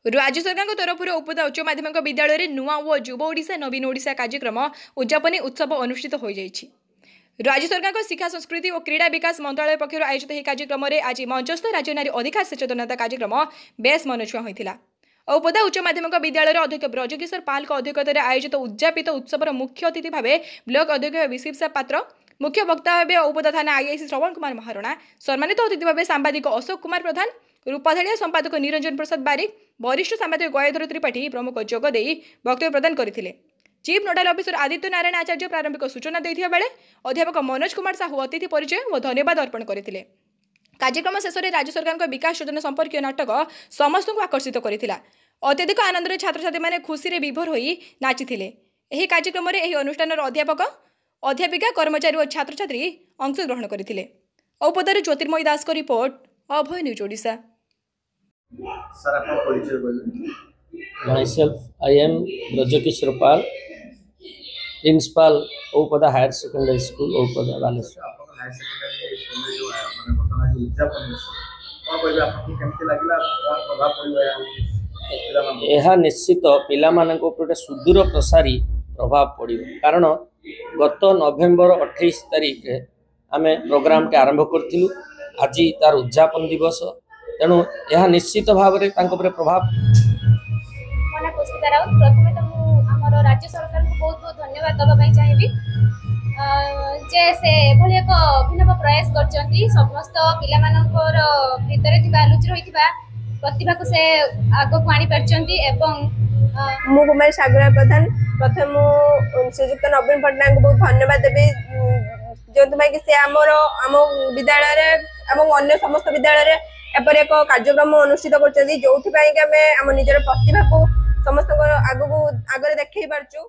राज्य सरकार तरफ उपदा उच्च माध्यमिक विद्यालय नुआ और युव ओडिशा नवीन ओडिशा कार्यक्रम उद्यापनी उत्सव अनुष्ठित हो राज्य सरकार शिक्षा संस्कृति और क्रीड़ा विकास मंत्रालय पक्षर आयोजित यह कार्यक्रम में आज मंचस्थ राज्य नारी अधिकार सचेतनता कार्यक्रम बेस मनछुआ होता। उपदा उच्च माध्यमिक विद्यालय अध्यक्ष ब्रजकिशोर पाल अध्यक्षतार आयोजित उद्यापित उत्सवर मुख्य अतिथि भाव ब्लॉक अध्यक्ष विशिप्सा पात्र, मुख्य वक्ता भाव उपदा थाना आईआईसी श्रवण कुमार महारणा, सम्मानित अतिथि भाव सांबादिक अशोक कुमार प्रधान, रूपाधाड़िया संपादक निरंजन प्रसाद बारिक, वरिष्ठ सांबादिक गयाधर त्रिपाठी प्रमुख जोगदे वक्तव्य प्रदान करथिले। चीफ नोडाल ऑफिसर आदित्य नारायण आचार्य प्रारंभिक सूचना देथिबा बेले अध्यापक मनोज कुमार साहू अतिथि परिचय और धन्यवाद अर्पण करथिले। कार्यक्रम शेष में राज्य सरकार विकास योजना संपर्क नाटक समस्त को आकर्षित करथिला। अत्यधिक आनंद छात्र छात्री माने खुशी रे विभोर होई नाचिथिले। एही कार्यक्रम रे एही अनुष्ठान अध्यापक अध्यापिका कर्मचारी और छात्र छात्री अंशग्रहण करथिले। औपदार ज्योतिर्मयी दास को report, Abhay news Odisha. Myself, I am Brajokishore Pal, Principal Oupada Higher Secondary School, Oupada, Baleshwar. यह निश्चित पिला मानक ऊपर सुदूर प्रसारी प्रभाव पड़ो, कारण गत नवेम्बर 28 तारीख आम प्रोग्राम के आरंभ करूँ। आज तार उद्यापन दिवस, तेणु यह निश्चित भाव में प्रभाव। प्रथम तो राज्य सरकार को बहुत बहुत धन्यवाद दवाई चाहिए जे से भली एक अभिनव प्रयास करछंती। समस्त पिला मानकर भीतर थिबा लुचि रहिथिबा प्रतिभा को से आगो पानी परछंती। एवं मु कुमारी सागरा प्रधान प्रथम श्रीयुक्त नवीन पटनायक को बहुत धन्यवाद देबी, जो कि से आम विद्यालय एवं अन्य समस्त विद्यालय एपर एक कार्यक्रम अनुष्ठित करछंती, जो आम निजर प्रतिभा को समस्त आगे देखई पारछु।